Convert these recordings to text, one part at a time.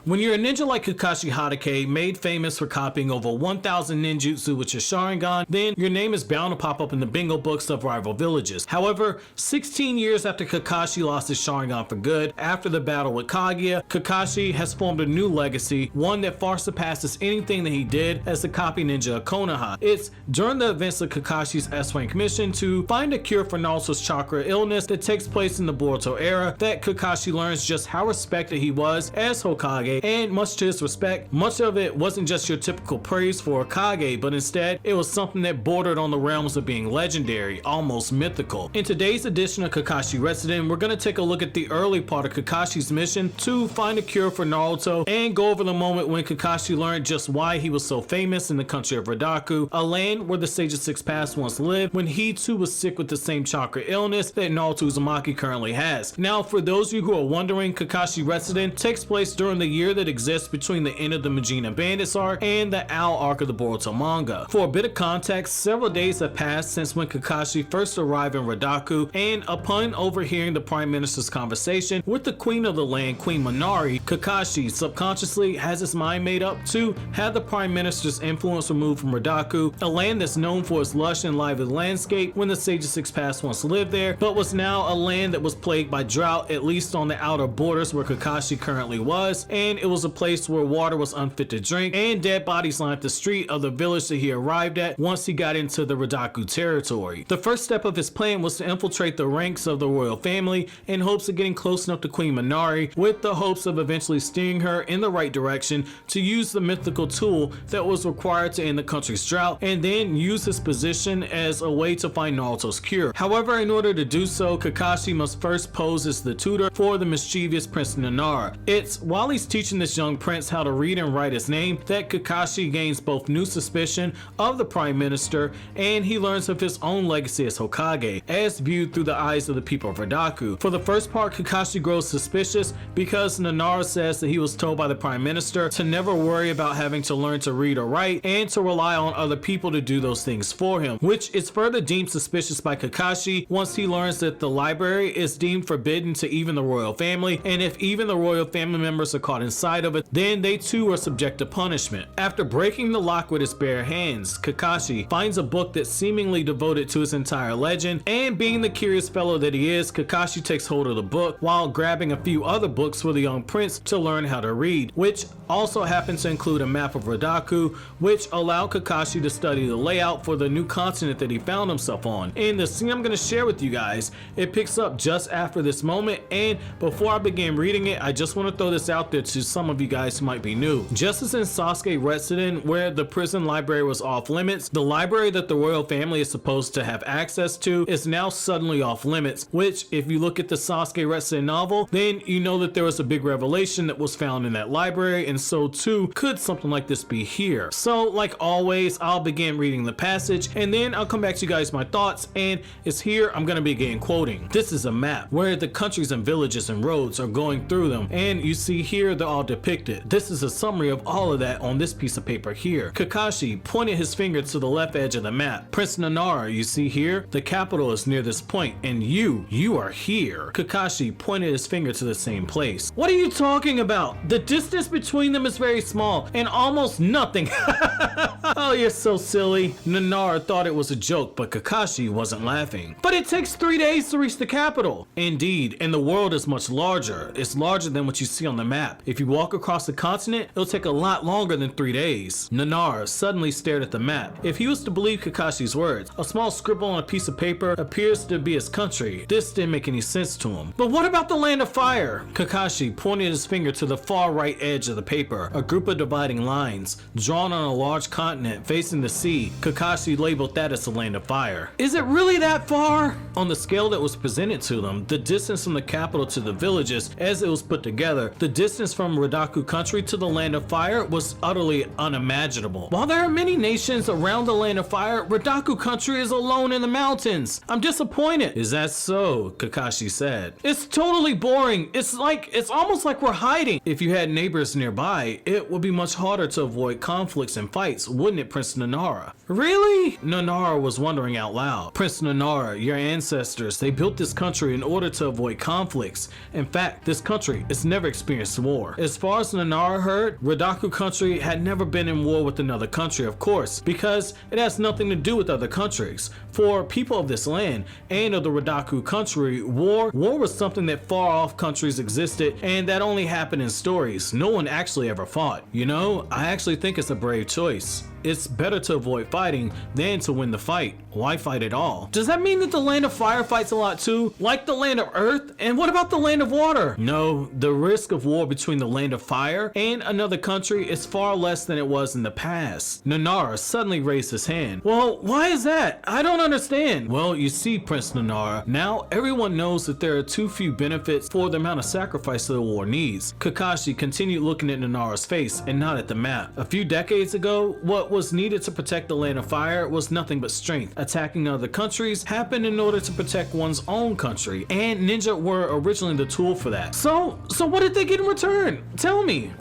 When you're a ninja like Kakashi Hatake, made famous for copying over 1,000 ninjutsu with your sharingan, then your name is bound to pop up in the bingo books of rival villages. However, 16 years after Kakashi lost his sharingan for good, after the battle with Kaguya, Kakashi has formed a new legacy, one that far surpasses anything that he did as the copy ninja of Konoha. It's during the events of Kakashi's S-rank mission to find a cure for Naruto's chakra illness that takes place in the Boruto era that Kakashi learns just how respected he was as Hokage, and much to his respect, much of it wasn't just your typical praise for Hokage, but instead it was something that bordered on the realms of being legendary, almost mythical. In today's edition of Kakashi Resident, we're going to take a look at the early part of Kakashi's mission to find a cure for Naruto and go over the moment when Kakashi learned just why he was so famous in the country of Redaku, a land where the Sage of Six Paths once lived when he too was sick with the same chakra illness that Naruto Uzumaki currently has. Now, for those of you who are wondering, Kakashi Resident takes place during the year that exists between the end of the Majina Bandits arc and the Owl arc of the Boruto manga. For a bit of context, several days have passed since when Kakashi first arrived in Redaku, and upon overhearing the Prime Minister's conversation with the Queen of the land, Queen Minari, Kakashi subconsciously has his mind made up to have the Prime Minister's influence removed from Redaku, a land that's known for its lush and lively landscape when the Sage of Six Paths once lived there, but was now a land that was plagued by drought, at least on the outer borders where Kakashi currently was, and it was a place where water was unfit to drink, and dead bodies lined the street of the village that he arrived at once he got into the Redaku territory. The first step of his plan was to infiltrate the ranks of the royal family in hopes of getting close enough to Queen Minari, with the hopes of eventually steering her in the right direction to use the mythical tool that was required to end the country's drought, and then use his position as a way to find Naruto's cure. However, in order to do so, Kakashi must first pose as the tutor for the mischievous Prince Nanaru. It's while he's teaching this young prince how to read and write his name that Kakashi gains both new suspicion of the Prime Minister, and he learns of his own legacy as Hokage, as viewed through the eyes of the people of Redaku. For the first part, Kakashi grows suspicious because Nanaru says that he was told by the Prime Minister to never worry about having to learn to read or write and to rely on other people to do those things for him, which is further deemed suspicious by Kakashi once he learns that the library is deemed forbidden to even the royal family, and if even the royal family members are caught inside of it, then they too are subject to punishment. After breaking the lock with his bare hands, Kakashi finds a book that's seemingly devoted to his entire legend, and being the curious fellow that he is, Kakashi takes hold of the book while grabbing a few other books for the young prince to learn how to read, which also happens to include a map of Redaku, which allowed Kakashi to study the layout for the new continent that he found himself on. In the scene I'm going to share with you guys, it picks up just after this moment, and before I begin reading it, I just want to throw this out there to some of you guys who might be new. Just as in Sasuke Resident, where the prison library was off limits, the library that the royal family is supposed to have access to is now suddenly off limits, which if you look at the Sasuke Resident novel, then you know that there was a big revelation that was found in that library, and so too could something like this be here. So like always, I'll begin reading the passage and then I'll come back to you guys my thoughts, and it's here I'm going to begin quoting. This is a map where the countries and villages and roads are going through them, and you see here they're all depicted. This is a summary of all of that on this piece of paper here. Kakashi pointed his finger to the left edge of the map. Prince Nanaru, you see here, the capital is near this point, and you are here. Kakashi pointed his finger to the same place. What are you talking about? The distance between them is very small and almost nothing. Oh, you're so silly. Nanaru thought it was a joke, but Kakashi wasn't laughing. But it takes 3 days to reach the capital. Indeed, and the world is much larger. It's larger than what you see on the map. If you walk across the continent, it'll take a lot longer than 3 days. Nanaru suddenly stared at the map. If he was to believe Kakashi's words, a small scribble on a piece of paper appears to be his country. This didn't make any sense to him. But what about the land of fire? Kakashi pointed his finger to the far right edge of the paper, a group of dividing lines drawn on a large continent facing the sea. Kakashi labeled that as the land of fire. Is it really that far? On the scale that was presented to them, the distance from the capital to the villages as it was put together, the distance from Redaku country to the land of fire was utterly unimaginable. While there are many nations around the land of fire, Redaku country is alone in the mountains. I'm disappointed. Is that so? Kakashi said. It's totally boring. It's almost like we're hiding. If you had neighbors nearby, it would be much harder to avoid conflicts and fights, wouldn't it, Prince Nanaru? Really? Nanaru was wondering out loud. Prince Nanaru, your ancestors, they built this country in order to avoid conflicts. In fact, this country has never experienced war. war. As far as Nara heard, Redaku country had never been in war with another country, of course, because it has nothing to do with other countries. For people of this land and of the Redaku country, war was something that far off countries existed, and that only happened in stories. No one actually ever fought. You know, I actually think it's a brave choice. It's better to avoid fighting than to win the fight. Why fight at all? Does that mean that the land of fire fights a lot too? Like the land of earth? And what about the land of water? No, the risk of war between the land of fire and another country is far less than it was in the past. Nara suddenly raised his hand. Well, why is that? I don't understand. Well, you see, Prince Nara, now everyone knows that there are too few benefits for the amount of sacrifice that the war needs. Kakashi continued looking at Nara's face and not at the map. A few decades ago, what was needed to protect the land of fire was nothing but strength. Attacking other countries happened in order to protect one's own country, and ninja were originally the tool for that. So what did they get in return? Tell me.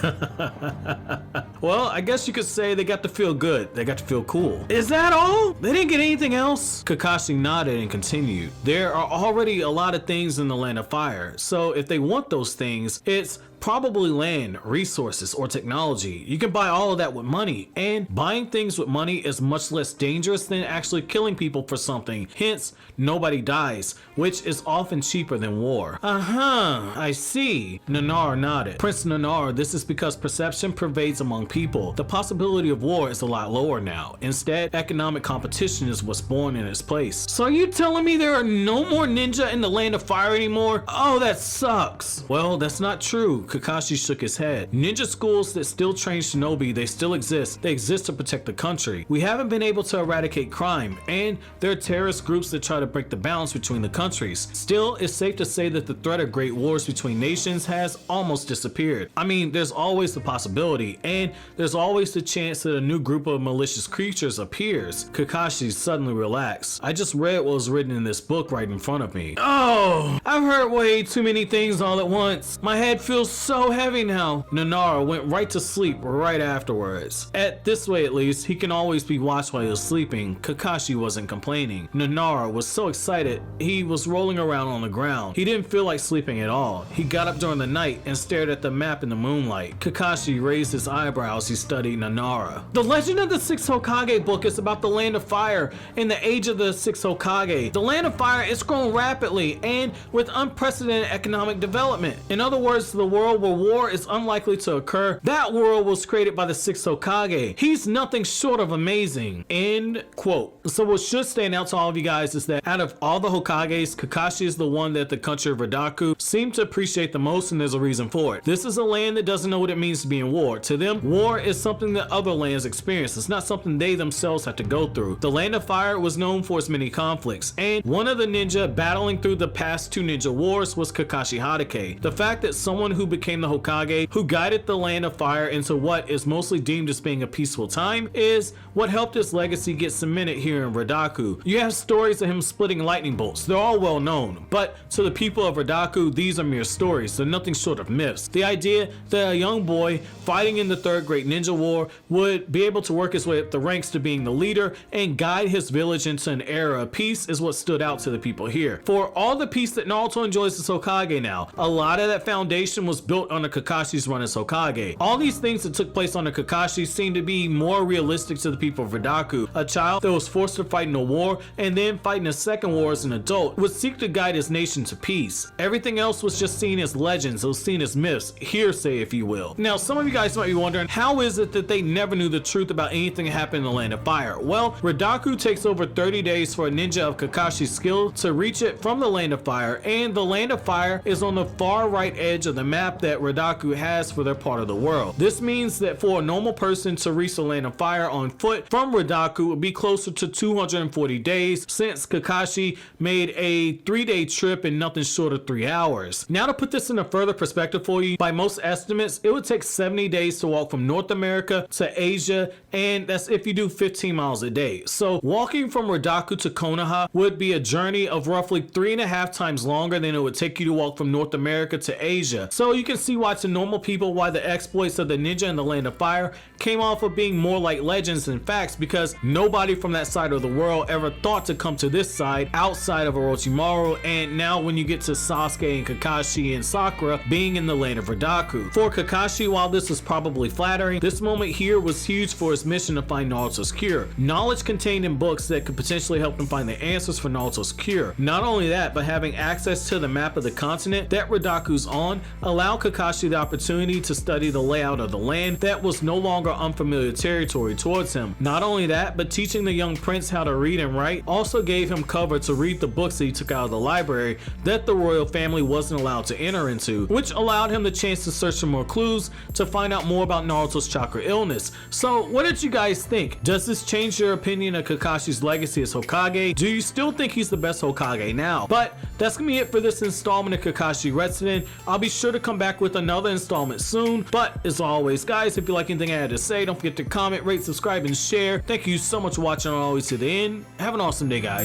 Well, I guess you could say they got to feel good. They got to feel cool. Is that all? They didn't get anything else? Kakashi nodded and continued. There are already a lot of things in the land of fire, so if they want those things, it's probably land, resources, or technology. You can buy all of that with money, and buying things with money is much less dangerous than actually killing people for something. Hence, nobody dies, which is often cheaper than war. I see. Nara nodded. Prince Nara, this is because perception pervades among people. The possibility of war is a lot lower now. Instead, economic competition is what's born in its place. So are you telling me there are no more ninja in the land of fire anymore? Oh, that sucks. Well, that's not true. Kakashi shook his head. Ninja schools that still train shinobi, they still exist. They exist to protect the country. We haven't been able to eradicate crime, and there are terrorist groups that try to break the balance between the countries. Still, it's safe to say that the threat of great wars between nations has almost disappeared. I mean, there's always the possibility, and there's always the chance that a new group of malicious creatures appears. Kakashi suddenly relaxed. I just read what was written in this book right in front of me. Oh, I've heard way too many things all at once. My head feels so heavy now. Nara went right to sleep right afterwards. At this way at least, he can always be watched while he was sleeping. Kakashi wasn't complaining. Nara was so excited, he was rolling around on the ground. He didn't feel like sleeping at all. He got up during the night and stared at the map in the moonlight. Kakashi raised his eyebrows. He studied Nara. The Legend of the Six Hokage book is about the land of fire in the age of the Six Hokage. The land of fire is growing rapidly and with unprecedented economic development. In other words, the world where war is unlikely to occur, that world was created by the Sixth Hokage. He's nothing short of amazing. End quote. So what should stand out to all of you guys is that out of all the Hokages, Kakashi is the one that the country of Redaku seem to appreciate the most, and there's a reason for it. This is a land that doesn't know what it means to be in war. To them, war is something that other lands experience. It's not something they themselves have to go through. The land of fire was known for its many conflicts, and one of the ninja battling through the past two ninja wars was Kakashi Hatake. The fact that someone who became the Hokage, who guided the land of fire into what is mostly deemed as being a peaceful time, is what helped his legacy get cemented here in Redaku. You have stories of him splitting lightning bolts. They're all well known, but to the people of Redaku, these are mere stories. They're nothing short of myths. The idea that a young boy fighting in the Third Great Ninja War would be able to work his way up the ranks to being the leader and guide his village into an era of peace is what stood out to the people here. For all the peace that Naruto enjoys as Hokage now, a lot of that foundation was built on the Kakashi's run as Hokage. All these things that took place under Kakashi seem to be more realistic to the people of Redaku. A child that was forced to fight in a war and then fight in a second war as an adult would seek to guide his nation to peace. Everything else was just seen as legends, it was seen as myths, hearsay if you will. Now some of you guys might be wondering, how is it that they never knew the truth about anything that happened in the land of fire? Well, Redaku takes over 30 days for a ninja of Kakashi's skill to reach it from the land of fire, and the land of fire is on the far right edge of the map that Redaku has for their part of the world. This means that for a normal person to reach the land of fire on foot from Redaku would be closer to 240 days, since Kakashi made a 3-day trip in nothing short of 3 hours. Now to put this in a further perspective for you, by most estimates, it would take 70 days to walk from North America to Asia, and that's if you do 15 miles a day. So walking from Redaku to Konoha would be a journey of roughly 3.5 times longer than it would take you to walk from North America to Asia. So you you can see why to normal people why the exploits of the ninja in the Land of Fire came off of being more like legends than facts, because nobody from that side of the world ever thought to come to this side outside of Orochimaru. And now when you get to Sasuke and Kakashi and Sakura being in the land of Redaku. For Kakashi, while this was probably flattering, this moment here was huge for his mission to find Naruto's cure. Knowledge contained in books that could potentially help him find the answers for Naruto's cure. Not only that, but having access to the map of the continent that Redaku's on allowed Kakashi the opportunity to study the layout of the land that was no longer unfamiliar territory towards him. Not only that, but teaching the young prince how to read and write also gave him cover to read the books that he took out of the library that the royal family wasn't allowed to enter into, which allowed him the chance to search for more clues to find out more about Naruto's chakra illness. So what did you guys think? Does this change your opinion of Kakashi's legacy as Hokage? Do you still think he's the best Hokage now? But that's gonna be it for this installment of Kakashi Resident. I'll be sure to come back with another installment soon, but as always guys, if you like anything I had to say, don't forget to comment, rate, subscribe, and share. Thank you so much for watching all the way to the end. Have an awesome day, guys.